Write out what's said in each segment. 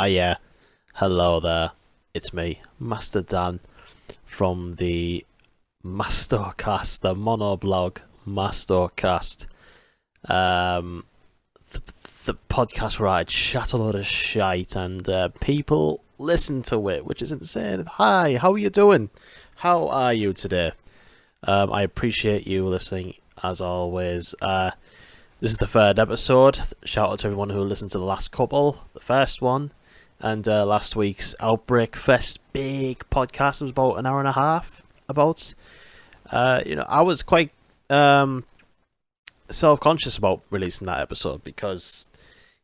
Yeah, hello there. It's me, Master Dan, from the MastoCast, the monoblog MastoCast. Um, the, the podcast where I chat a lot of shite and people listen to it, which is insane. Hi, how are you doing? How are you today? I appreciate you listening as always. This is the third episode. Shout out to everyone who listened to the last couple. The first one. And last week's Outbreak Fest big podcast was about an hour and a half. I was quite self-conscious about releasing that episode because,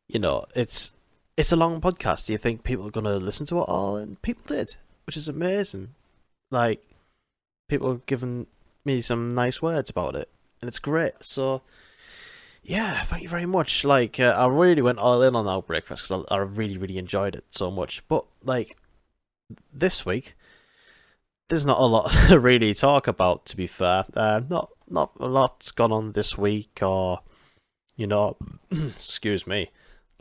it's a long podcast. Do you think people are gonna listen to it all? And people did, which is amazing. Like, people have given me some nice words about it, and it's great. So, yeah, thank you very much. Like, I really went all in on Outbreak Fest because I really, really enjoyed it so much. But, like, this week, there's not a lot to really talk about, to be fair. Not a lot's gone on this week, or, excuse me,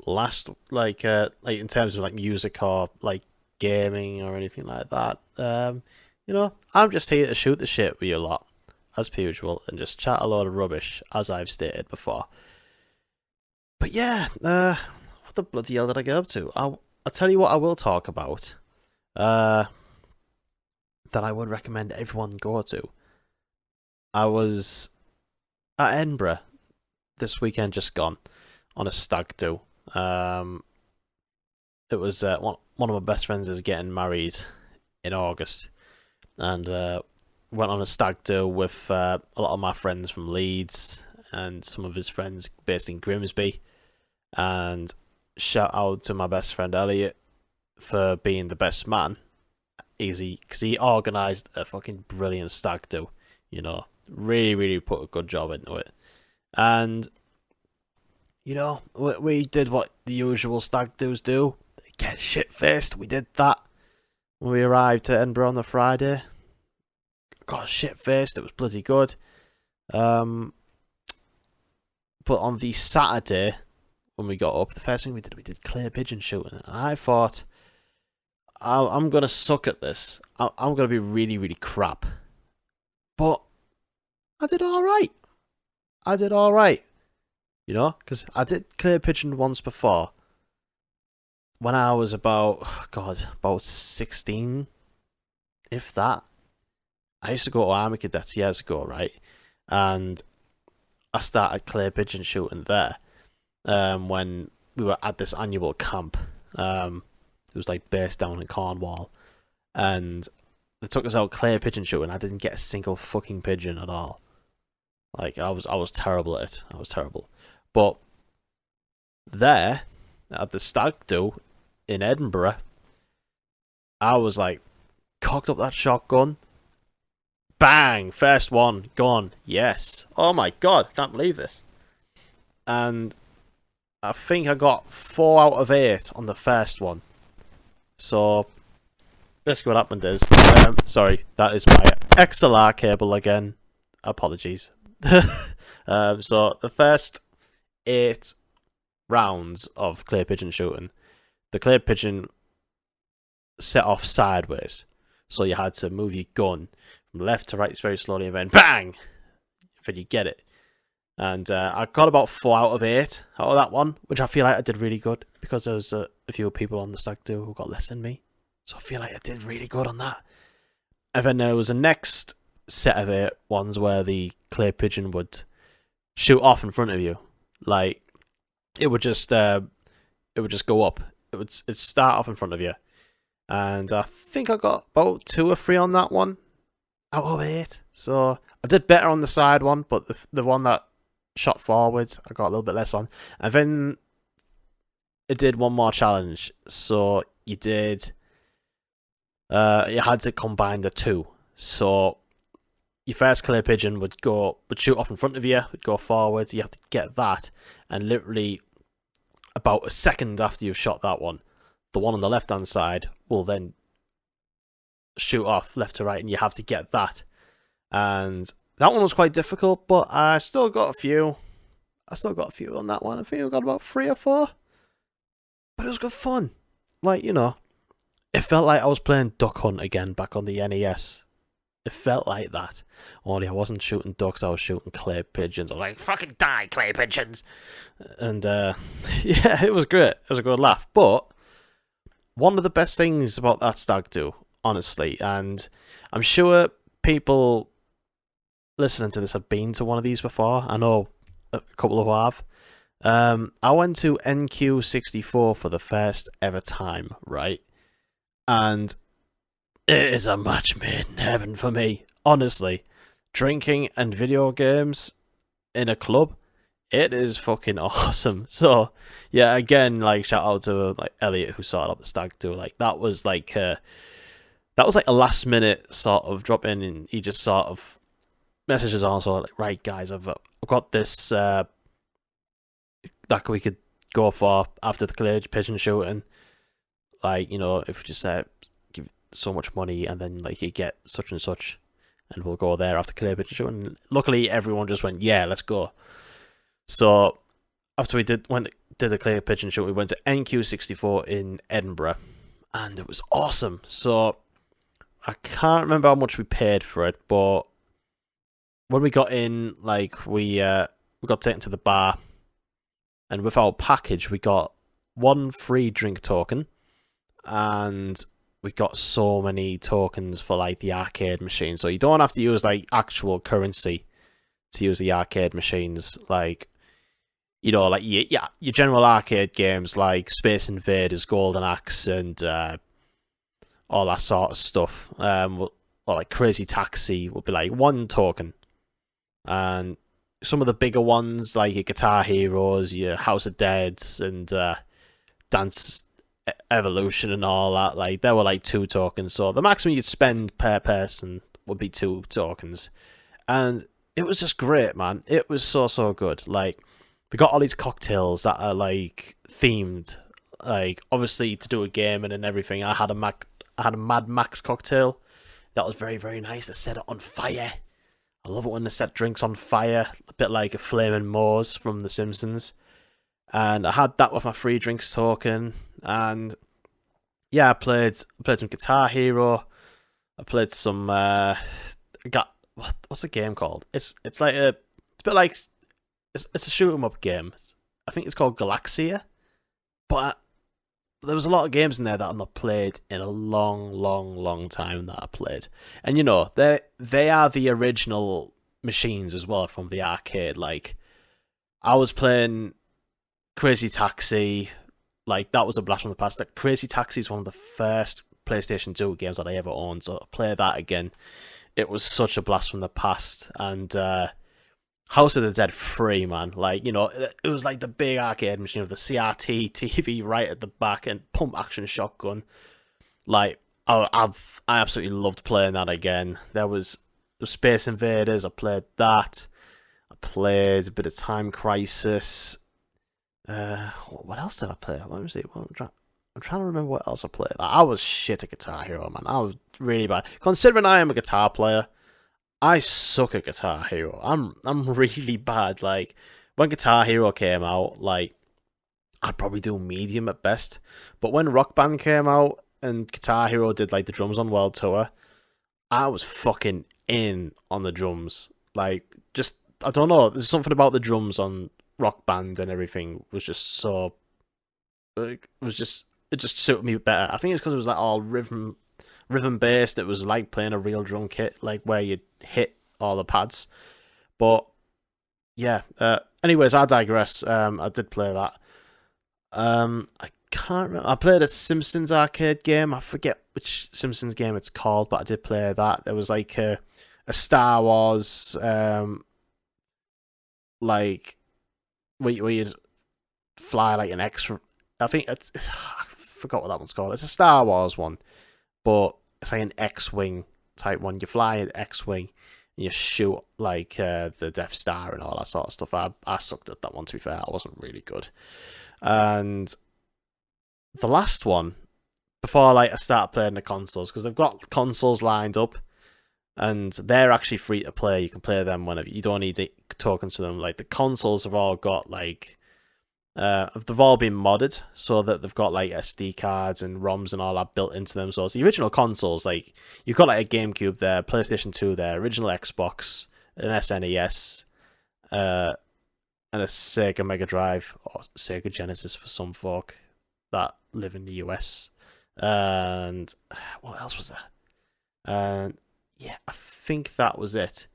like in terms of, like, music or, like, gaming or anything like that. I'm just here to shoot the shit with you lot, as per usual, and just chat a lot of rubbish, as I've stated before. But yeah, what the bloody hell did I get up to? I'll tell you what I will talk about, that I would recommend everyone go to. I was at Edinburgh this weekend, just gone, on a stag do. It was one of my best friends is getting married in August, and went on a stag do with a lot of my friends from Leeds and some of his friends based in Grimsby. And shout out to my best friend Elliot for being the best man. Easy, because he organised a fucking brilliant stag do. Really, really put a good job into it. And, we did what the usual stag do's do. Get shit-faced. We did that when we arrived at Edinburgh on the Friday. Got shit-faced. It was bloody good. But on the Saturday, when we got up, the first thing we did clay pigeon shooting. And I thought, I'm going to suck at this. I'm going to be really, really crap. But I did alright. Because I did clay pigeon once before. When I was about 16, if that. I used to go to Army Cadets years ago, right? And I started clay pigeon shooting there when we were at this annual camp. It was like based down in Cornwall. And they took us out clay pigeon shooting. I didn't get a single fucking pigeon at all. Like, I was terrible at it. I was terrible. But there, at the stag do in Edinburgh, I was like, cocked up that shotgun. Bang! First one, gone. Yes. Oh my god, can't believe this. And I think I got 4 out of 8 on the first one. So, basically what happened is, sorry, that is my XLR cable again. Apologies. So, the first 8 rounds of clay pigeon shooting, the clay pigeon set off sideways. So you had to move your gun from left to right very slowly, and then bang! Then you get it. And I got about 4 out of 8 out of that one, which I feel like I did really good, because there was a few people on the stag do who got less than me. So I feel like I did really good on that. And then there was a next set of 8 ones where the clay pigeon would shoot off in front of you. Like, it would just go up. It'd start off in front of you. And I think I got about 2 or 3 on that one out of 8. So I did better on the side one, but the one that shot forwards, I got a little bit less on. And then it did one more challenge. So you had to combine the 2. So your first clay pigeon would shoot off in front of you, would go forwards. You have to get that, and literally about a second after you've shot that one, the one on the left hand side will then shoot off left to right, and you have to get that. And that one was quite difficult, but I still got a few. on that one. I think I got about 3 or 4. But it was good fun. like, you know, it felt like I was playing Duck Hunt again back on the NES. It felt like that. Only I wasn't shooting ducks, I was shooting clay pigeons. I was like, fucking die, clay pigeons! And, yeah, it was great. It was a good laugh. But one of the best things about that stag do, honestly, and I'm sure people listening to this have been to one of these before. I know a couple who have. I went to NQ64 for the first ever time, right? And it is a match made in heaven for me, honestly. Drinking and video games in a club, it is fucking awesome. So, yeah, again, like, shout out to like Elliot who sorted out the stag do. Like, that was like a last minute sort of drop in, and he just sort of messages also like, right guys, I've got this that we could go for after the clay pigeon shooting. Like, you know, if we just give so much money and then like you get such and such, and we'll go there after clay pigeon shooting. And luckily, everyone just went, yeah, let's go. So after we did the clay pigeon shoot, we went to NQ64 in Edinburgh, and it was awesome. So I can't remember how much we paid for it, but when we got in, like we got taken to the bar, and with our package, we got one free drink token, and we got so many tokens for like the arcade machine. So you don't have to use like actual currency to use the arcade machines. Like, you know, like your general arcade games like Space Invaders, Golden Axe, and all that sort of stuff. Or like Crazy Taxi would be like one token, and some of the bigger ones like your Guitar Heroes, your House of Deads, and Dance Evolution and all that, like there were like 2 tokens. So the maximum you'd spend per person would be 2 tokens, and it was just great, man. It was so good. Like, we got all these cocktails that are like themed, like obviously to do a game and everything. I had a Mad Max cocktail that was very nice. They set it on fire. I love it when they set drinks on fire, a bit like a Flaming Moors from The Simpsons. And I had that with my free drinks token. And yeah, I played some Guitar Hero. I played some what's the game called? It's like it's a bit like it's a shoot 'em up game. I think it's called Galaxia. But there was a lot of games in there that I've not played in a long time that I played. And you know, they are the original machines as well from the arcade. Like, I was playing Crazy Taxi, like that was a blast from the past. Like, Crazy Taxi is one of the first PlayStation 2 games that I ever owned, so to play that again, it was such a blast from the past. And House of the Dead 3, man, like, you know, it was like the big arcade machine with the CRT TV right at the back and pump action shotgun. Like, I absolutely loved playing that again. There was the Space Invaders. I played that. I played a bit of Time Crisis. What else did I play? Let me see. I'm trying to remember what else I played. I was shit at Guitar Hero, man. I was really bad. Considering I am a guitar player, I suck at Guitar Hero. I'm really bad. Like, when Guitar Hero came out, like, I'd probably do medium at best. But when Rock Band came out and Guitar Hero did like the drums on World Tour, I was fucking in on the drums. Like, just, I don't know, there's something about the drums on Rock Band and everything was just so, it just suited me better. I think it's because it was like all rhythm based. It was like playing a real drum kit, like where you hit all the pads. But yeah, anyways, I digress. I did play that. I can't remember. I played a Simpsons arcade game. I forget which Simpsons game it's called, but I did play that. There was like a Star Wars, like where you'd fly like an X. I think it's I forgot what that one's called. It's a Star Wars one, but it's like an X-wing type one. You fly an X-wing and you shoot like the Death Star and all that sort of stuff. I sucked at that one, to be fair. I wasn't really good. And the last one, before like I started playing the consoles, because they've got consoles lined up and they're actually free to play. You can play them whenever. You don't need the tokens for them. Like, the consoles have all got like They've all been modded so that they've got like SD cards and ROMs and all that built into them. So it's the original consoles, like you've got like a GameCube there, PlayStation 2 there, original Xbox, an SNES, and a Sega Mega Drive or Sega Genesis for some folk that live in the US. And what else was there? And yeah, I think that was it.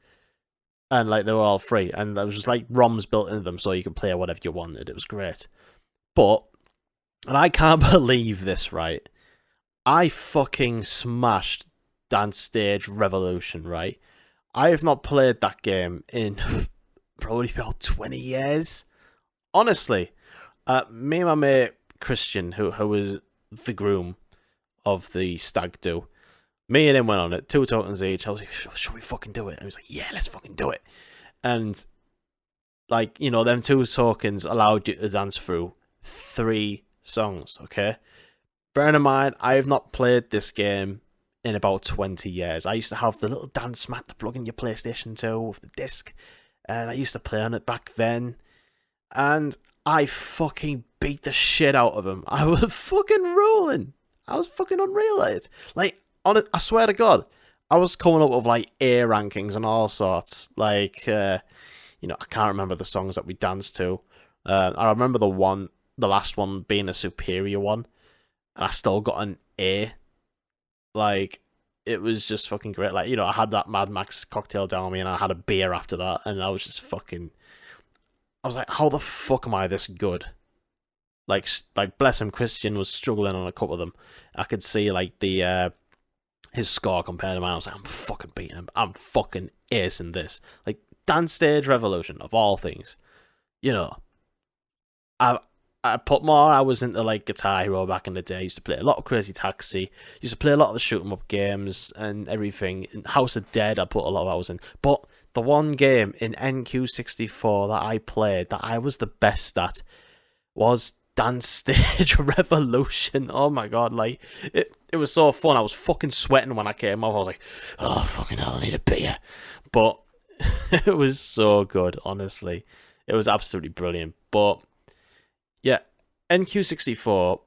And like they were all free, and there was just like ROMs built into them, so you could play whatever you wanted. It was great. But, and I can't believe this, right? I fucking smashed Dance Stage Revolution, right? I have not played that game in probably about 20 years. Honestly, me and my mate Christian, who was the groom of the stag do, me and him went on it, 2 tokens each. I was like, should we fucking do it? And he was like, yeah, let's fucking do it. And, like, you know, them 2 tokens allowed you to dance through 3 songs, okay? Bearing in mind, I have not played this game in about 20 years. I used to have the little dance mat to plug in your PlayStation 2 with the disc, and I used to play on it back then, and I fucking beat the shit out of him. I was fucking rolling. I was fucking unreal at it. Like, I swear to God, I was coming up with like A rankings and all sorts. Like, I can't remember the songs that we danced to. I remember the last one being a superior one, and I still got an A. Like, it was just fucking great. Like, I had that Mad Max cocktail down me, and I had a beer after that, and I was just fucking. I was like, how the fuck am I this good? Like bless him, Christian was struggling on a couple of them. I could see like his score compared to mine. I was like, I'm fucking beating him. I'm fucking acing this. Like, Dance Stage Revolution, of all things. I put more hours into like Guitar Hero back in the day. I used to play a lot of Crazy Taxi. Used to play a lot of the shoot 'em up games and everything. In House of Dead, I put a lot of hours in. But the one game in NQ64 that I played that I was the best at was Dance Stage Revolution. Oh my god, like it was so fun. I was fucking sweating when I came off. I was like, oh fucking hell, I need a beer. But it was so good, honestly. It was absolutely brilliant. But yeah, NQ64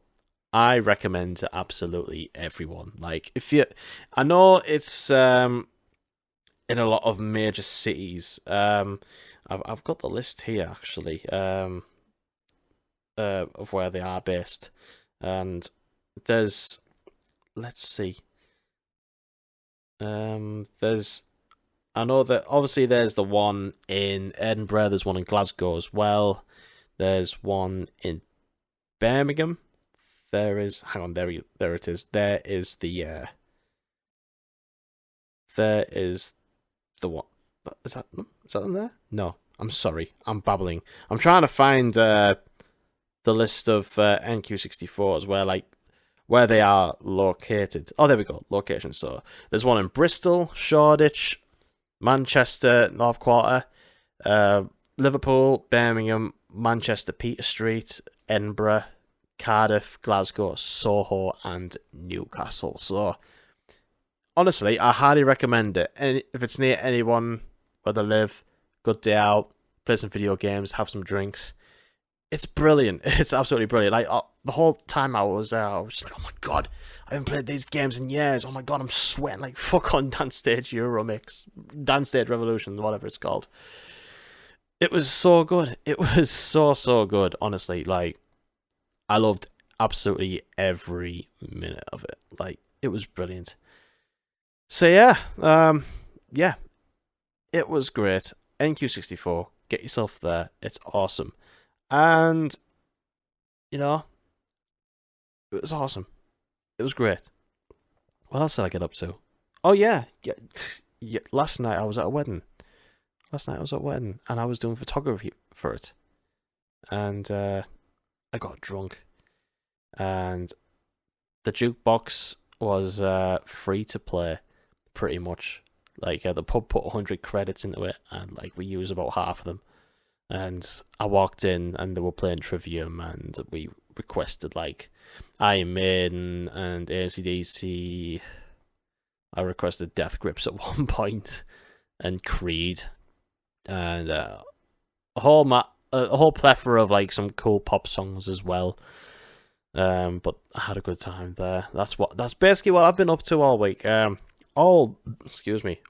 I recommend to absolutely everyone. Like, I know it's in a lot of major cities. I've got the list here actually. Of where they are based, and let's see. I know that obviously there's the one in Edinburgh. There's one in Glasgow as well. There's one in Birmingham. There is. Hang on, there it is. There is the one. Is that in there? No, I'm sorry. I'm babbling. I'm trying to find the list of NQ64s where they are located. Oh, there we go. Locations. So there's one in Bristol, Shoreditch, Manchester, North Quarter, Liverpool, Birmingham, Manchester, Peter Street, Edinburgh, Cardiff, Glasgow, Soho, and Newcastle. So honestly, I highly recommend it. And if it's near anyone where they live, good day out, play some video games, have some drinks. It's brilliant. It's absolutely brilliant. Like, the whole time I was there, I was just like, oh my god, I haven't played these games in years. Oh my god, I'm sweating like fuck on Dance Stage Euromix, Dance Stage Revolution, whatever it's called. It was so good. It was so good, honestly. Like, I loved absolutely every minute of it. Like, it was brilliant. So yeah, it was great. NQ64, get yourself there. It's awesome. And, it was awesome. It was great. What else did I get up to? Oh, yeah. Last night I was at a wedding. And I was doing photography for it. And I got drunk. And the jukebox was free to play, pretty much. Like, the pub put 100 credits into it, and, like, we used about half of them. And I walked in and they were playing Trivium, and we requested like Iron Maiden and AC/DC. I requested Death Grips at one point and Creed, and a whole a whole plethora of like some cool pop songs as well. But I had a good time there. That's basically what I've been up to all week. All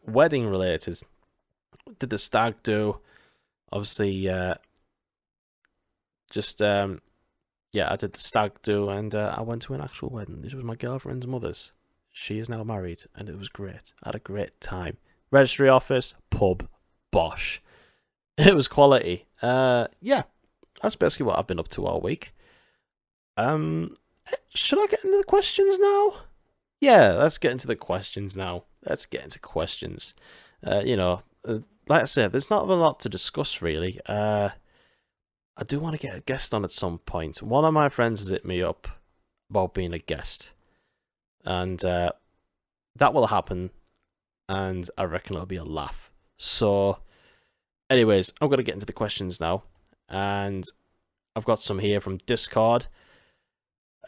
wedding related. Did the stag do? Obviously, just yeah, I did the stag do, and I went to an actual wedding. This was my girlfriend's mother's. She is now married, and it was great. I had a great time. Registry office, pub, bosh. It was quality. Yeah, that's basically what I've been up to all week. Should I get into the questions now? Yeah, let's get into the questions now. Like I said, there's not a lot to discuss really. I do want to get a guest on at some point. One of my friends has hit me up about being a guest, and that will happen, and I reckon it'll be a laugh. So, anyways, I'm going to get into the questions now, and I've got some here from Discord,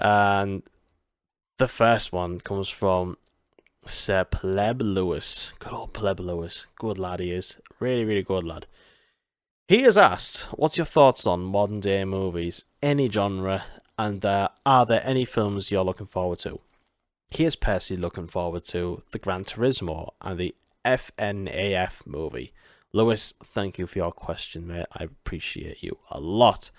and the first one comes from Sir Pleb Lewis. Good old Pleb Lewis. Good lad he is. Really, really good lad. He has asked, what's your thoughts on modern day movies, any genre, and are there any films you're looking forward to? He is personally looking forward to the Gran Turismo and the FNAF movie. Lewis, thank you for your question, mate. I appreciate you a lot.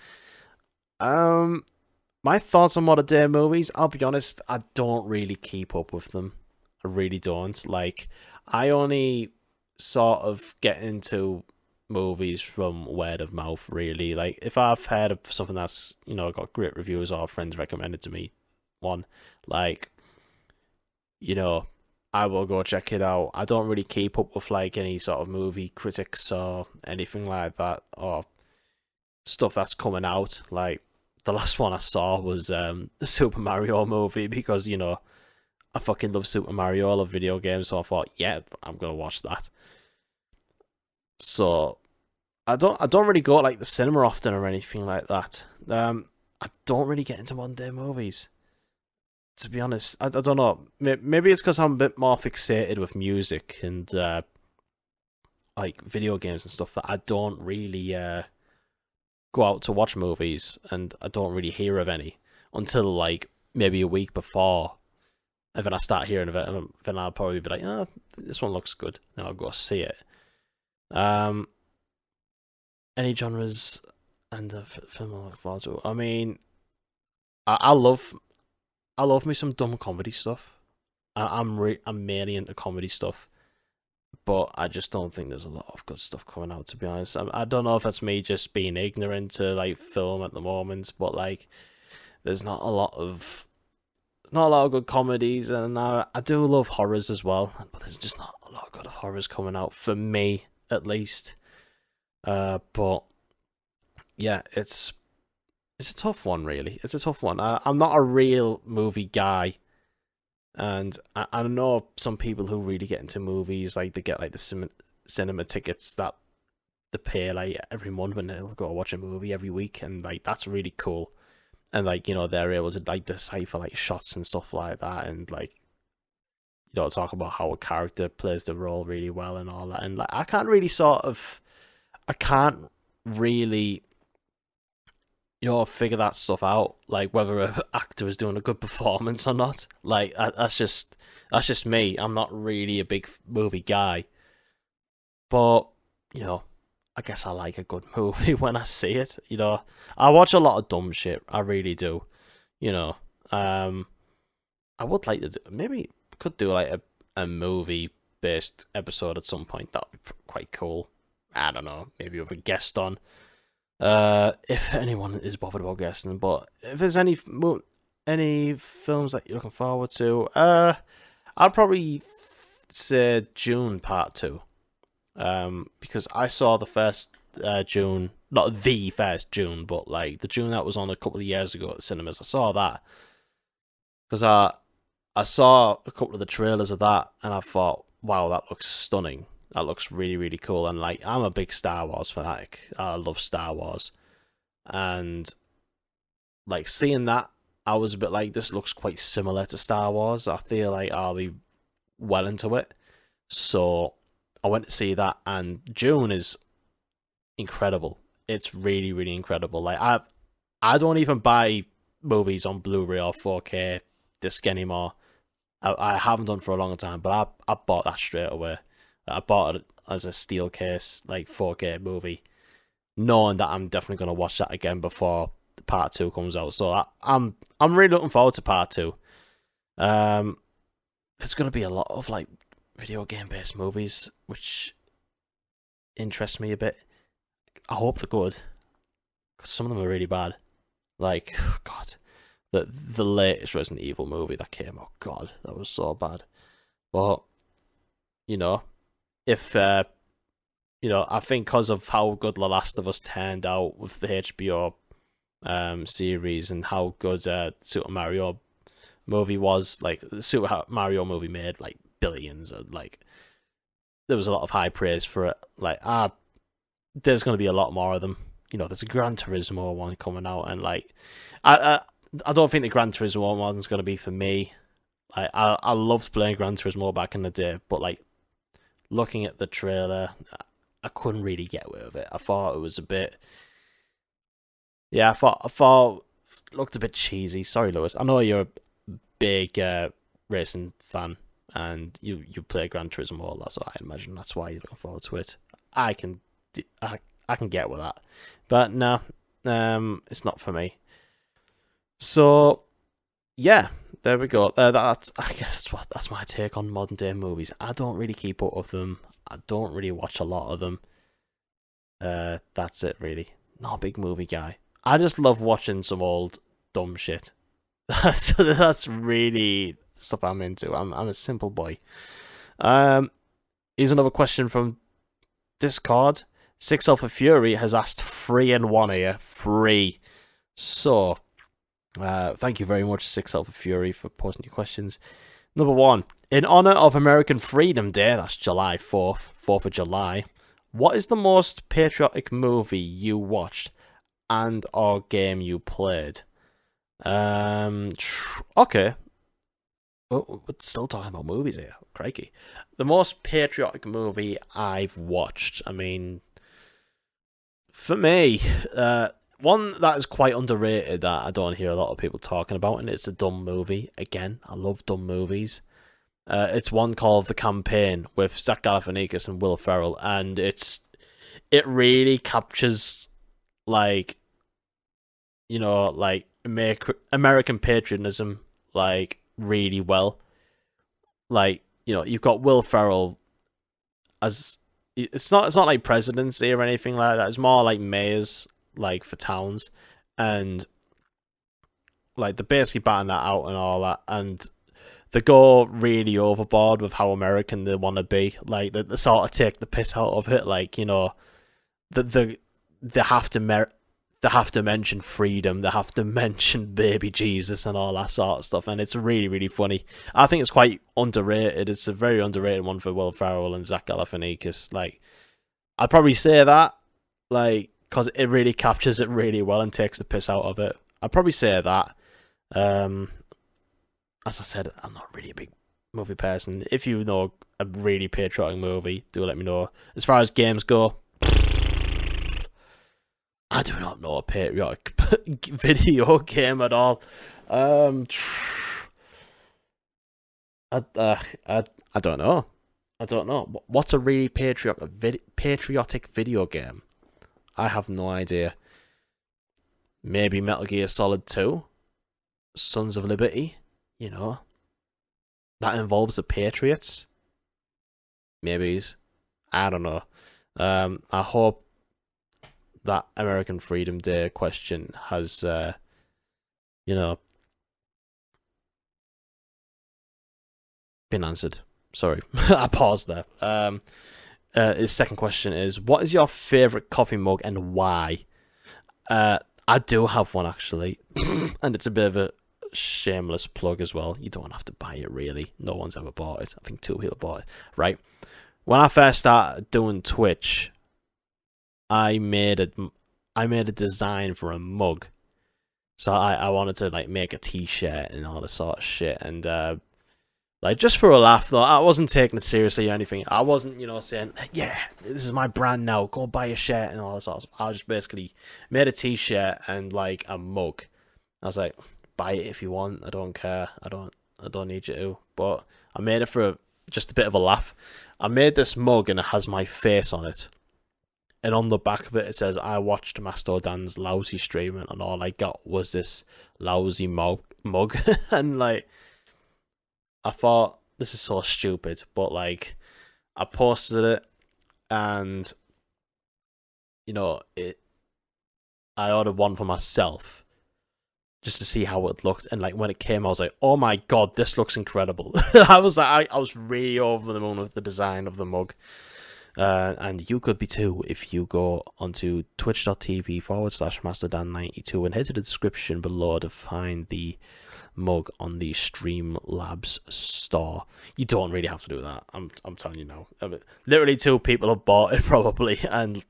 My thoughts on modern day movies, I'll be honest, I don't really keep up with them. I really don't. Like, I only sort of get into movies from word of mouth, really. Like, if I've heard of something that's, got great reviews or friends recommended to me one, like, I will go check it out. I don't really keep up with, like, any sort of movie critics or anything like that, or stuff that's coming out. Like, the last one I saw was the Super Mario movie, because, I fucking love Super Mario, I love video games, so I thought, yeah, I'm gonna watch that. So I don't really go to, like, the cinema often or anything like that. I don't really get into modern day movies, to be honest. I don't know. Maybe it's because I'm a bit more fixated with music and like video games and stuff, that I don't really go out to watch movies, and I don't really hear of any until like maybe a week before. And then I start hearing of it, and then I'll probably be like, oh, this one looks good. Then I'll go see it. Any genres and the film I look forward to. I mean, I love me some dumb comedy stuff. I'm mainly into comedy stuff, but I just don't think there's a lot of good stuff coming out, to be honest. I don't know if that's me just being ignorant to like film at the moment, but like, there's not a lot of good comedies, and I do love horrors as well, but there's just not a lot of good horrors coming out, for me at least. But yeah, it's a tough one, really. It's a tough one. I'm not a real movie guy, and I know some people who really get into movies, like they get like the cinema tickets that they pay like every month, and they'll go watch a movie every week, and like that's really cool. And like, they're able to like decipher like shots and stuff like that, and like, talk about how a character plays the role really well and all that. And like, I can't really figure that stuff out, like whether an actor is doing a good performance or not. Like, that's just me. I'm not really a big movie guy, but I guess I like a good movie when I see it. I watch a lot of dumb shit. I really do. I would like to maybe could do like a movie based episode at some point. That would be quite cool. I don't know, maybe with a guest on. If anyone is bothered about guesting, but if there's any films that you're looking forward to, I'd probably say June Part 2. Because I saw the first June, not the first June, but like the June that was on a couple of years ago at the cinemas. I saw that because I saw a couple of the trailers of that, and I thought, wow, that looks stunning. That looks really, really cool. And like, I'm a big Star Wars fanatic. I love Star Wars, and like seeing that, I was a bit like, this looks quite similar to Star Wars. I feel like I'll be well into it. So I went to see that, and June is incredible. it's really, really incredible. Like I don't even buy movies on Blu-ray or 4K disc anymore. I haven't done for a long time, but I bought that straight away. I bought it as a steel case, like 4K movie, knowing that I'm definitely gonna watch that again before part 2 comes out. So I'm really looking forward to part 2. There's gonna be a lot of like video game based movies, which interests me a bit. I hope they're good, because some of them are really bad. Like, God, the latest Resident Evil movie that came out, God, that was so bad. But you know, if I think because of how good The Last of Us turned out with the HBO series, and how good Super Mario movie was, like the Super Mario movie made like billions, and like there was a lot of high praise for it. Like there's going to be a lot more of them. There's a Gran Turismo one coming out, and like I don't think the Gran Turismo one's going to be for me. Like I loved playing Gran Turismo back in the day, but like looking at the trailer, I couldn't really get away with it. I thought it was a bit. Yeah, I thought it looked a bit cheesy. Sorry, Lewis. I know you're a big racing fan, and you play Gran Turismo a lot, so I imagine that's why you're looking forward to it. I can get with that, but no, it's not for me. So yeah, there we go. That's I guess that's my take on modern day movies. I don't really keep up with them. I don't really watch a lot of them. That's it really. Not a big movie guy. I just love watching some old dumb shit. So that's really stuff I'm into. I'm a simple boy. Here's another question from Discord. Six Alpha Fury has asked 3 and 1 here. 3. So thank you very much, Six Alpha Fury, for posting your questions. Number 1. In honor of American Freedom Day, that's July 4th, 4th of July, what is the most patriotic movie you watched and or game you played? Okay. Oh, we're still talking about movies here. Crikey. The most patriotic movie I've watched. I mean, for me, one that is quite underrated that I don't hear a lot of people talking about, and it's a dumb movie. Again, I love dumb movies. It's one called The Campaign with Zach Galifianakis and Will Ferrell, and it really captures like American patriotism like really well. Like, you've got Will Ferrell as it's not like presidency or anything like that. It's more like mayors, like for towns, and like they're basically batting that out and all that, and they go really overboard with how American they want to be. Like they sort of take the piss out of it. Like, they have to mention freedom. They have to mention baby Jesus and all that sort of stuff, and it's really, really funny. I think it's quite underrated. It's a very underrated one for Will Ferrell and Zach Galifianakis. Like, I'd probably say that, like, because it really captures it really well and takes the piss out of it. I'd probably say that. As I said, I'm not really a big movie person. If you know a really patriotic movie, do let me know. As far as games go, I do not know a patriotic video game at all. I don't know. I don't know. What's a really patriotic video game? I have no idea. Maybe Metal Gear Solid 2? Sons of Liberty? That involves the Patriots? Maybe. I don't know. I hope that American Freedom Day question has, been answered. Sorry, I paused there. His second question is, what is your favourite coffee mug and why? I do have one, actually, and it's a bit of a shameless plug as well. You don't have to buy it, really. No one's ever bought it. I think 2 people bought it, right? When I first started doing Twitch, I made a design for a mug. So I wanted to like make a t-shirt and all this sort of shit, and Like, just for a laugh, though. I wasn't taking it seriously or anything. I wasn't, saying, yeah, this is my brand now. Go buy a shirt and all that sort of stuff. I just basically made a t-shirt and, like, a mug. I was like, buy it if you want. I don't care. I don't need you to. But I made it for just a bit of a laugh. I made this mug and it has my face on it. And on the back of it, it says, I watched Mastodon's lousy stream and all I got was this lousy mug. And, like, I thought, this is so stupid, but, like, I posted it, and, I ordered one for myself, just to see how it looked, and, like, when it came, I was like, oh my god, this looks incredible. I was really over the moon with the design of the mug, and you could be too, if you go onto twitch.tv/Mastodon92 and head to the description below to find the mug on the Streamlabs store. You don't really have to do that. I'm telling you now. I mean, literally 2 people have bought it probably, and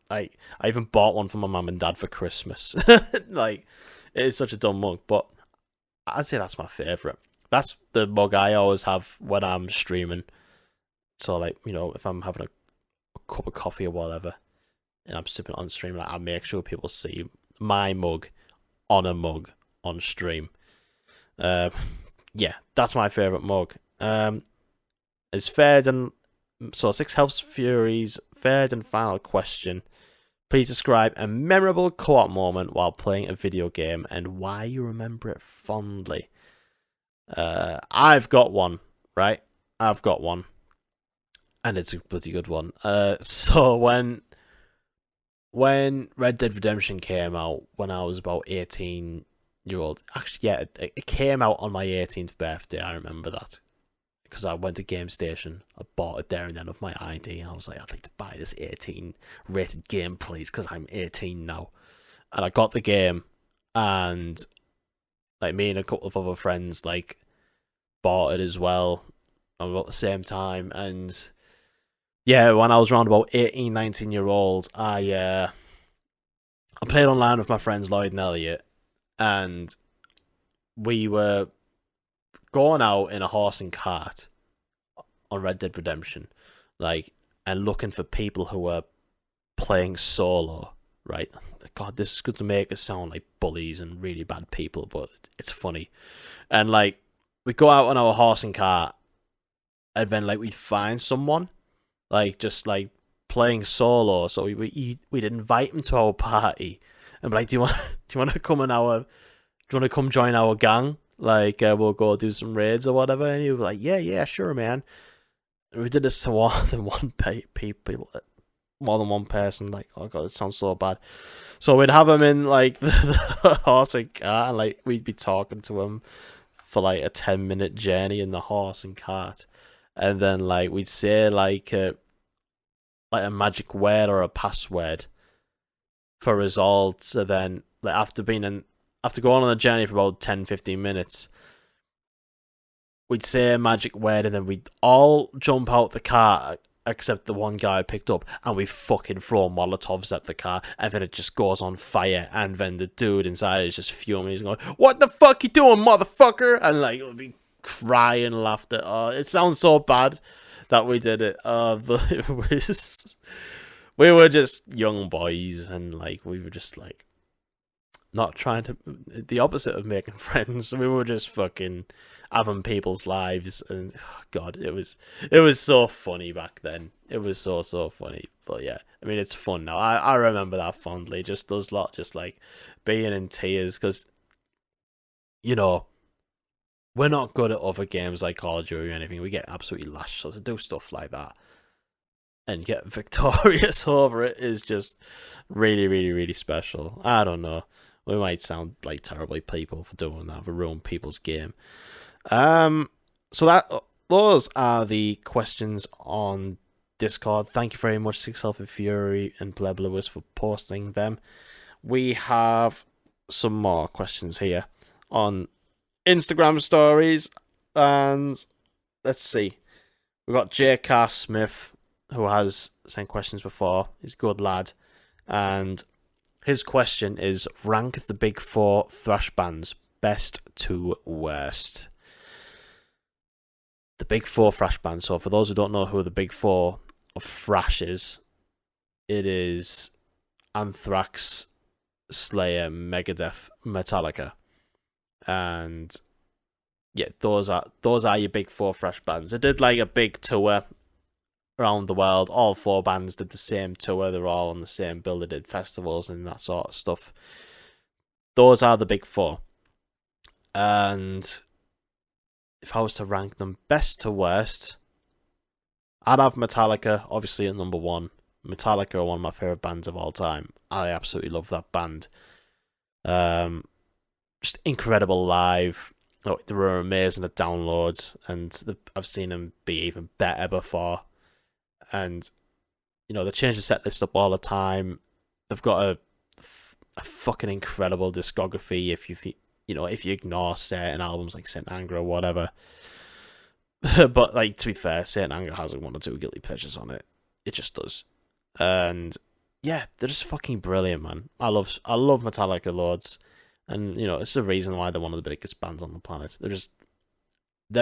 I even bought one for my mum and dad for Christmas. Like, it is such a dumb mug, but I'd say that's my favorite. That's the mug I always have when I'm streaming. So, like, if I'm having a cup of coffee or whatever, and I'm sipping on stream, like, I make sure people see my mug on a mug on stream. Yeah, that's my favorite mug. It's third and 6 Health Furies, third and final question. Please describe a memorable co-op moment while playing a video game and why you remember it fondly. I've got one, right? I've got one, and it's a bloody good one. So when Red Dead Redemption came out, when I was about 18-year-old, actually, yeah, it came out on my 18th birthday. I remember that because I went to Game Station, I bought it there and then with my ID, and I was like, I'd like to buy this 18 rated game, please, because I'm 18 now. And I got the game, and, like, me and a couple of other friends, like, bought it as well about the same time. And yeah, when I was around about 18, 19-year-old, I played online with my friends Lloyd and Elliot, and we were going out in a horse and cart on Red Dead Redemption, like, and looking for people who were playing solo, right? God, this is good to make us sound like bullies and really bad people, but it's funny. And, like, we go out on our horse and cart, and then, like, we'd find someone, like, just, like, playing solo, so we'd invite him to our party, and be like, do you want to come come join our gang? Like, we'll go do some raids or whatever. And he was like, yeah, sure, man. And we did this to more than one people, more than one person. Like, oh god, it sounds so bad. So we'd have him in, like, the horse and cart, and, like, we'd be talking to him for, like, a 10-minute journey in the horse and cart, and then, like, we'd say, like a magic word or a password for results, and then, like, after going on a journey for about 10-15 minutes, we'd say a magic word, and then we'd all jump out the car except the one guy I picked up, and we fucking throw Molotovs at the car, and then it just goes on fire, and then the dude inside is just fuming. He's going, "What the fuck you doing, motherfucker?" And, like, we'll be crying laughter. Oh, it sounds so bad that we did it. But it was, we were just young boys, and, like, we were just, like, not trying to, the opposite of making friends. We were just fucking having people's lives, and oh god, it was so funny back then. It was so funny. But yeah, I mean, it's fun now. I remember that fondly. Just those lot, just, like, being in tears because, we're not good at other games like Call of Duty or anything. We get absolutely lashed. So to do stuff like that and get victorious over it is just really, really, really special. I don't know. We might sound like terrible people for doing that, for ruining people's game. So those are the questions on Discord. Thank you very much, Six Alpha Fury and Bleb Lewis, for posting them. We have some more questions here on Instagram stories, and let's see. We've got J.K. Smith, who has sent questions before. He's a good lad, and his question is, rank the big 4 thrash bands, best to worst. the big four thrash bands. So for those who don't know who the big four of thrash is, it is Anthrax, Slayer, Megadeth, Metallica, and yeah, those are your big four thrash bands. They did like a big tour around the world. All four bands did the same tour. They're all on the same bill. They did festivals and that sort of stuff. Those are the big four. And if I was to rank them best to worst, I'd have Metallica, obviously, at number one. Metallica are one of my favourite bands of all time. I absolutely love that band. Just incredible live. Oh, they were amazing at downloads, and I've seen them be even better before. And, they change the set list up all the time. They've got a fucking incredible discography if you ignore certain albums like Saint Anger or whatever. But, like, to be fair, Saint Anger has one or two guilty pleasures on it. It just does. And, yeah, they're just fucking brilliant, man. I love Metallica loads. And, it's the reason why they're one of the biggest bands on the planet. They've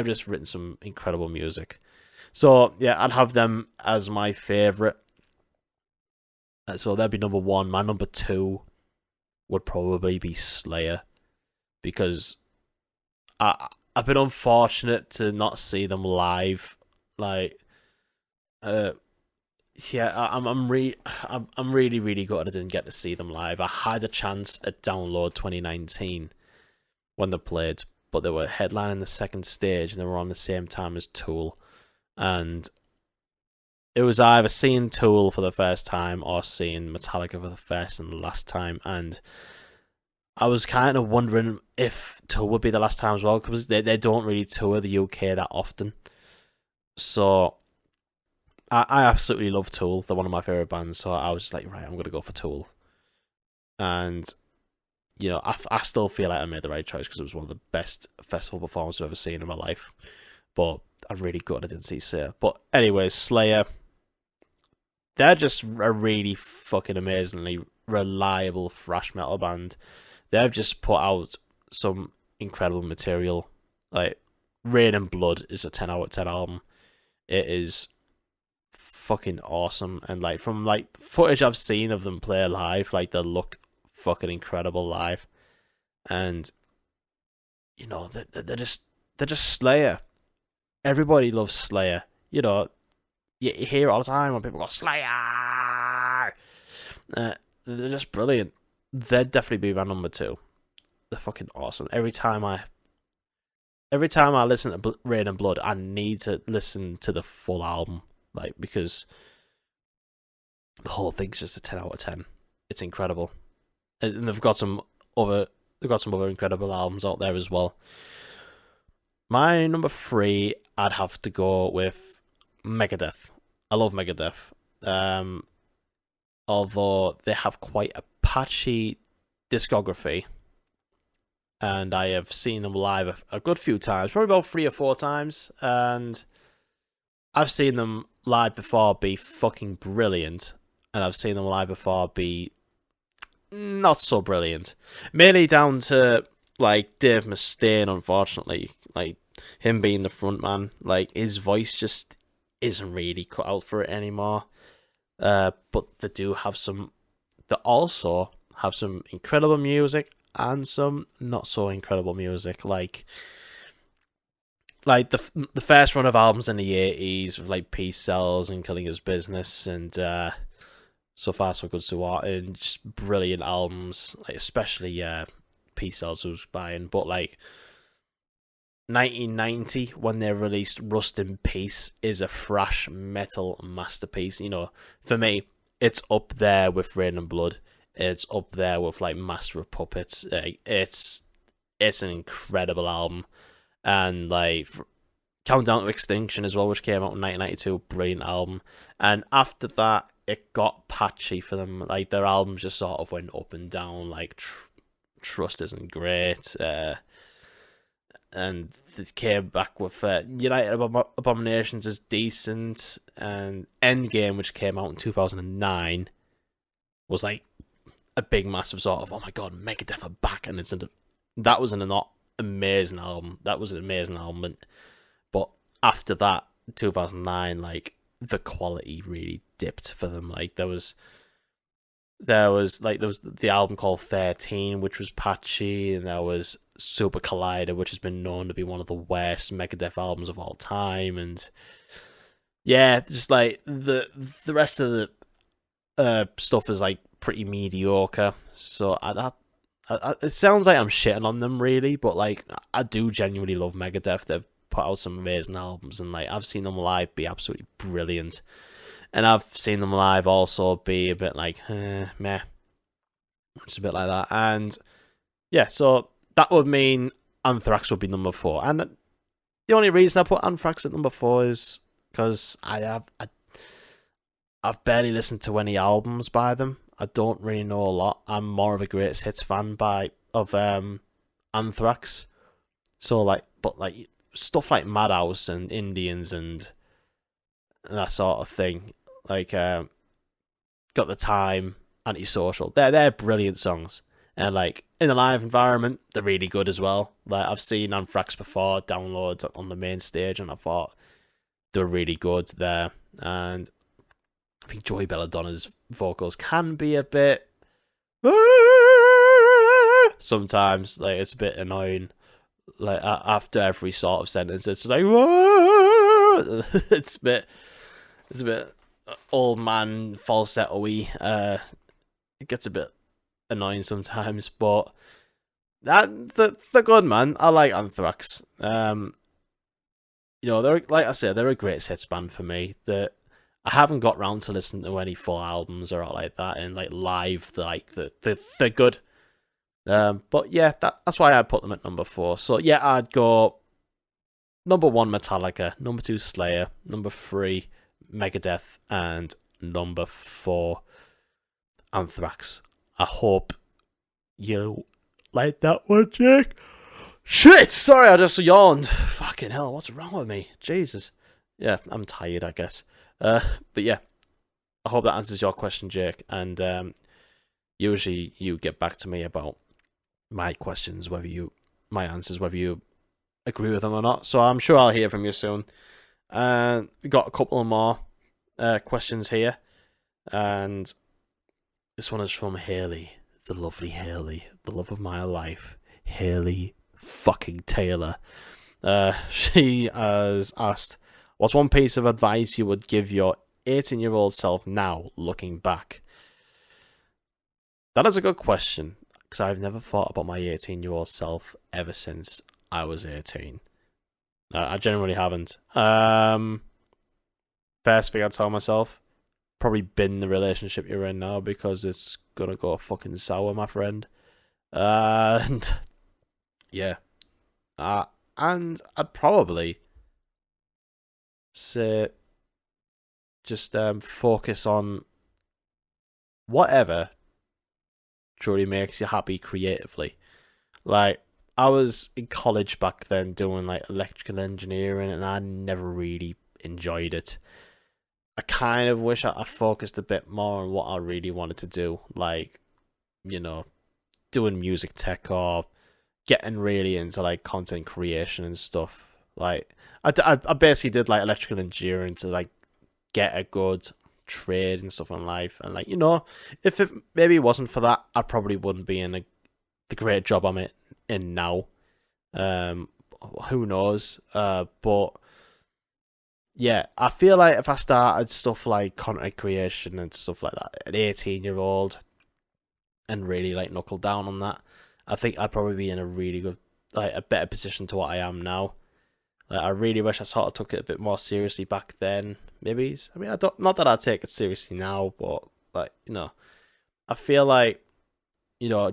just written some incredible music. So, yeah, I'd have them as my favourite. So that'd be number one. My number two would probably be Slayer. Because I've been unfortunate to not see them live. Like, yeah, I'm really, really gutted I didn't get to see them live. I had a chance at Download 2019 when they played, but they were headlining the second stage and they were on the same time as Tool. And it was either seeing Tool for the first time or seeing Metallica for the first and the last time. And I was kind of wondering if Tool would be the last time as well, because they don't really tour the UK that often. So I absolutely love Tool. They're one of my favourite bands, so I was just like, right, I'm going to go for Tool. And, I still feel like I made the right choice because it was one of the best festival performances I've ever seen in my life. But I'm really good I didn't see Slayer. But anyways, Slayer, they're just a really fucking amazingly reliable thrash metal band. They've just put out some incredible material. Like, Rain and Blood is a 10 out of 10 album. It is fucking awesome, and like from like footage I've seen of them play live, like they look fucking incredible live, and they're just Slayer. Everybody loves Slayer. You hear it all the time when people go Slayer. They're just brilliant. They'd definitely be my number two. They're fucking awesome. Every time I listen to Rain and Blood, I need to listen to the full album. Like, because the whole thing's just a 10 out of 10. It's incredible. And they've got some other incredible albums out there as well. My number three, I'd have to go with Megadeth. I love Megadeth. Although they have quite a patchy discography. And I have seen them live a good few times, probably about 3 or 4 times. And I've seen them live before be fucking brilliant, and I've seen them live before be not so brilliant. Mainly down to, like, Dave Mustaine, unfortunately. Like, him being the front man, like, his voice just isn't really cut out for it anymore. But they also have some incredible music and some not so incredible music, like the first run of albums in the 80s with like Peace Cells and Killing His Business and So Far So Good So What, and just brilliant albums, like especially Peace Cells was buying, but like 1990 when they released Rust in Peace is a thrash metal masterpiece. For me, it's up there with Rain and Blood. It's up there with like Master of Puppets. It's an incredible album. And like Countdown to Extinction as well, which came out in 1992, brilliant album. And after that, it got patchy for them. Like their albums just sort of went up and down. Like Trust isn't great, and they came back with United Abominations is decent, and Endgame, which came out in 2009, was like a big massive sort of, oh my god, Megadeth are back, and that was an amazing album. But after that, 2009, like the quality really dipped for them. Like there was the album called 13, which was patchy, and there was Super Collider, which has been known to be one of the worst Megadeth albums of all time, and yeah, just like the rest of the stuff is like pretty mediocre. So it sounds like I'm shitting on them really, but like I do genuinely love Megadeth. They've put out some amazing albums, and like I've seen them live be absolutely brilliant. And I've seen them live also be a bit like, meh. Just a bit like that. And yeah, so that would mean Anthrax would be number 4. And the only reason I put Anthrax at number 4 is because I've barely listened to any albums by them. I don't really know a lot. I'm more of a greatest hits fan of Anthrax. So like, but like stuff like Madhouse and Indians and that sort of thing. Like, Got the Time, Antisocial. They're brilliant songs. And like in the live environment, they're really good as well. Like I've seen Anthrax before, downloads on the main stage, and I thought they were really good there. And I think Joey Belladonna's vocals can be a bit sometimes, like it's a bit annoying. Like after every sort of sentence, it's like it's a bit old man falsetto-y. It gets a bit annoying sometimes, but they're good, man. I like Anthrax. They're, like I said, they're a great hits band for me. That I haven't got round to listening to any full albums or like that, and like live, they're good. But yeah, that's why I put them at number 4. So yeah, I'd go number 1 Metallica, number 2 Slayer, number 3 Megadeth, and number 4 Anthrax. I hope you like that one, Jake. Shit! Sorry, I just yawned. Fucking hell, what's wrong with me? Jesus. Yeah, I'm tired, I guess. But yeah, I hope that answers your question, Jake. And usually you get back to me about my questions, my answers, whether you agree with them or not. So I'm sure I'll hear from you soon. We got a couple more questions here, and this one is from Haley, the lovely Haley, the love of my life, Haley fucking Taylor. She has asked, what's one piece of advice you would give your 18-year-old self now, looking back? That is a good question, because I've never thought about my 18-year-old self ever since I was 18. I generally haven't. First thing I'd tell myself, probably bin the relationship you're in now because it's gonna go fucking sour, my friend. And yeah. And I'd probably say just focus on whatever truly makes you happy creatively. Like, I was in college back then doing like electrical engineering, and I never really enjoyed it. I kind of wish I focused a bit more on what I really wanted to do, like, doing music tech or getting really into like content creation and stuff. Like, I basically did like electrical engineering to like get a good trade and stuff in life, and like, if it maybe wasn't for that, I probably wouldn't be in the great job I'm in now. Who knows? But yeah, I feel like if I started stuff like content creation and stuff like that at 18-year-old and really like knuckle down on that, I think I'd probably be in a really good, like a better position to what I am now. Like, I really wish I sort of took it a bit more seriously back then. Maybe, I mean, not that I take it seriously now, but like, I feel like,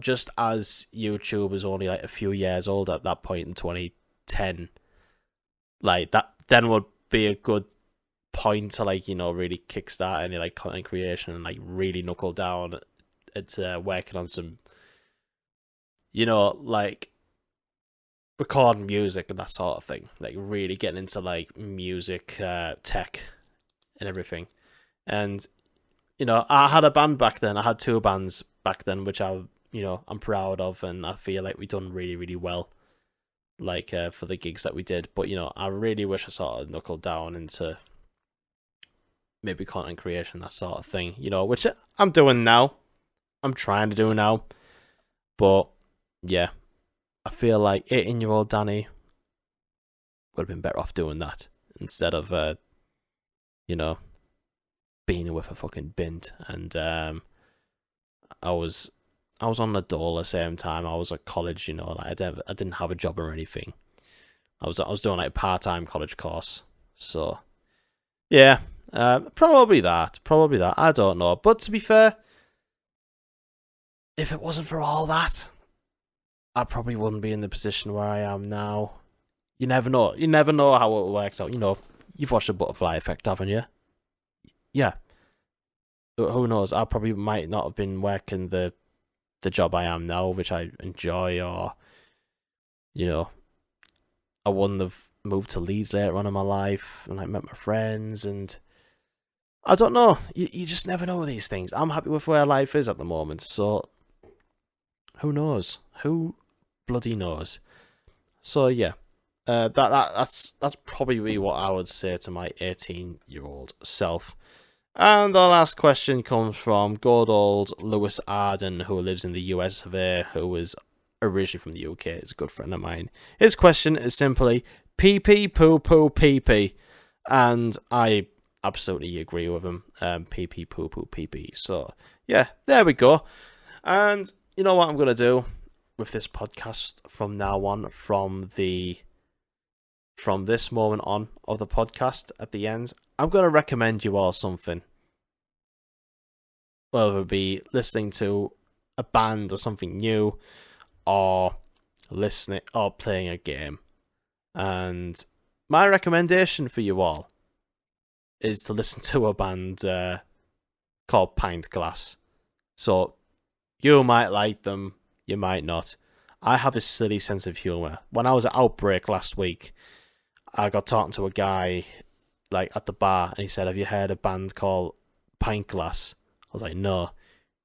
just as YouTube was only like a few years old at that point in 2010, like that then would be a good point to like, really kickstart any like content creation and like really knuckle down at working on some, like recording music and that sort of thing. Like really getting into like music tech and everything. And I had a band back then. I had 2 bands back then, which I'm proud of, and I feel like we've done really, really well. for the gigs that we did. But I really wish I sort of knuckled down into maybe content creation, that sort of thing. Which I'm doing now. I'm trying to do now. But yeah, I feel like 18-year-old Danny would have been better off doing that instead of being with a fucking bint. And I was on the dole at the same time. I was at college, I didn't have a job or anything. I was doing a part-time college course. So yeah, probably that. I don't know. But to be fair, if it wasn't for all that, I probably wouldn't be in the position where I am now. You never know. You never know how it works out. You've watched The Butterfly Effect, haven't you? Yeah. Who knows? I probably might not have been working the job I am now, which I enjoy, or I wouldn't have moved to Leeds later on in my life and met my friends, and I don't know. You just never know these things. I'm happy with where life is at the moment, so who knows? Who bloody knows? So yeah, that's probably what I would say to my 18-year-old self. And the last question comes from good old Lewis Arden, who lives in the US of A, who is originally from the UK. It's a good friend of mine. His question is simply, pee pee poo poo pee pee. And I absolutely agree with him. Pee pee poo poo pee pee. So yeah, there we go. And you know what I'm going to do with this podcast from now on, from this moment on of the podcast at the end, I'm going to recommend you all something. Whether it be listening to a band or something new, or listening or playing a game. And my recommendation for you all is to listen to a band called Pint Glass. So you might like them, you might not. I have a silly sense of humour. When I was at Outbreak last week, I got talking to a guy at the bar, and he said, "Have you heard a band called Pint Glass?" I was like, "No."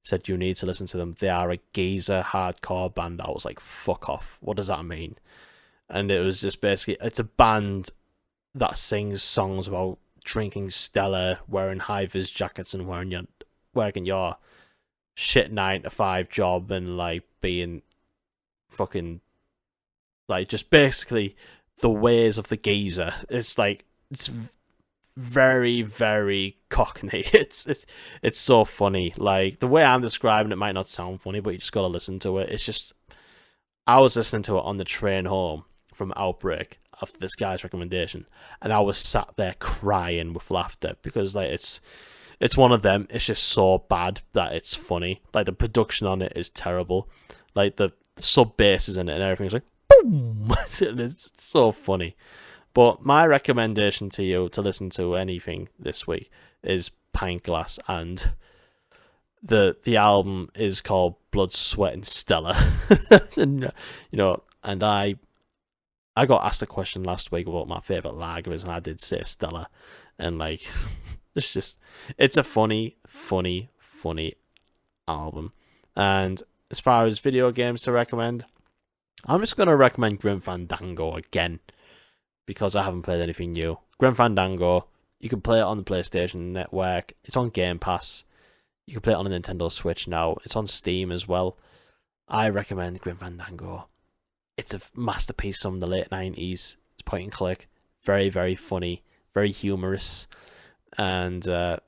He said, "You need to listen to them. They are a geezer hardcore band." I was like, "Fuck off. What does that mean?" And it was just basically, it's a band that sings songs about drinking Stella, wearing high-vis jackets, and working your shit 9-to-5 job, and being fucking just basically the ways of the geezer. It's very, very cockney. It's so funny. The way I'm describing it might not sound funny, but you just gotta listen to it. It's just, I was listening to it on the train home from Outbreak after this guy's recommendation, and I was sat there crying with laughter because it's one of them. It's just so bad that it's funny. The production on it is terrible. The sub basses in it and everything's like boom. And it's so funny. But my recommendation to you to listen to anything this week is Pint Glass, and the album is called Blood, Sweat and Stella. And I got asked a question last week about my favourite lager is, and I did say Stella. And it's a funny album. And as far as video games to recommend, I'm just going to recommend Grim Fandango again, because I haven't played anything new. Grim Fandango, you can play it on the PlayStation Network. It's on Game Pass. You can play it on a Nintendo Switch now. It's on Steam as well. I recommend Grim Fandango. It's a masterpiece from the late 90s. It's point and click. Very, very funny. Very humorous. And I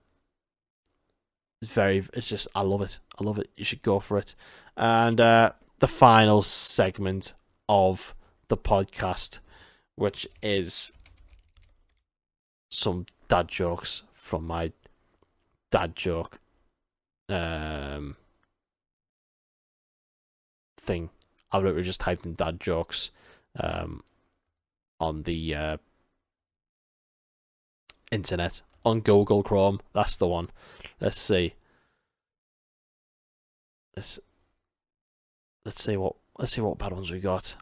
love it. I love it. You should go for it. And the final segment of the podcast, which is some dad jokes from my dad joke thing. I literally just typed in dad jokes on the internet, on Google Chrome. That's the one. Let's see. Let's see what bad ones we got.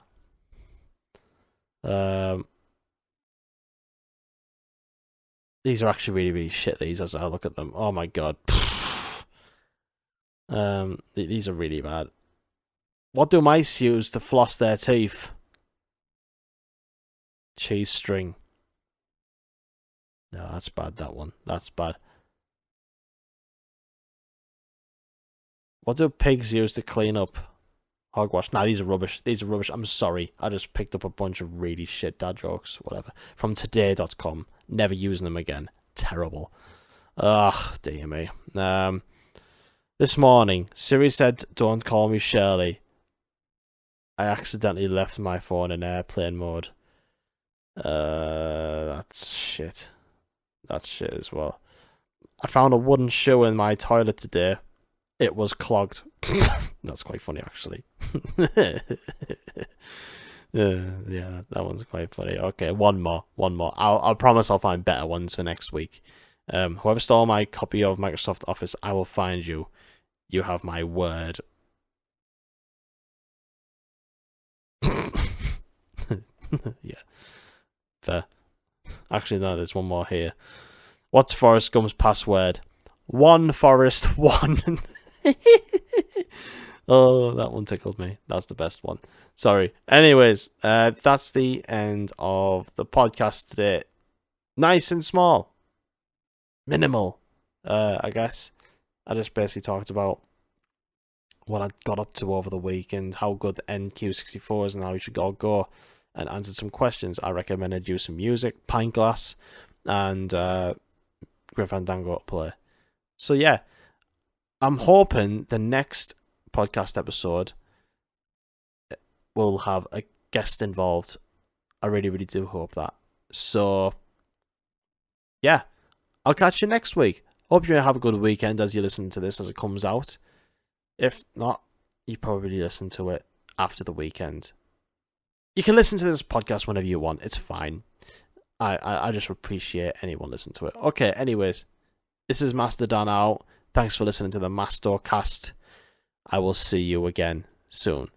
These are actually really, really shit, these, as I look at them. Oh my god. These are really bad. What do mice use to floss their teeth? Cheese string. No, that's bad, that one. That's bad. What do pigs use to clean up? Hogwash. Nah, these are rubbish. These are rubbish. I'm sorry. I just picked up a bunch of really shit dad jokes. Whatever. From today.com. Never using them again. Terrible. Ugh, dear me. This morning, Siri said, "Don't call me Shirley." I accidentally left my phone in airplane mode. That's shit. That's shit as well. I found a wooden shoe in my toilet today. It was clogged. That's quite funny, actually. Yeah, that one's quite funny. Okay, one more. I'll promise I'll find better ones for next week. Whoever stole my copy of Microsoft Office, I will find you. You have my word. Yeah, fair. Actually, no, there's one more here. What's Forrest Gump's password? One Forrest one. Oh, that one tickled me. That's the best one. Sorry. Anyways, that's the end of the podcast today. Nice and small. Minimal, I guess. I just basically talked about what I got up to over the week and how good the NQ64 is and how you should all go, and answered some questions. I recommended you some music, Pint Glass, and Grim Fandango to play. So yeah, I'm hoping the next podcast episode will have a guest involved. I really, really do hope that. So yeah, I'll catch you next week. Hope you have a good weekend as you listen to this as it comes out. If not, you probably listen to it after the weekend. You can listen to this podcast whenever you want. It's fine. I just appreciate anyone listening to it. Okay, anyways, this is Master Dan out. Thanks for listening to the MastoCast. I will see you again soon.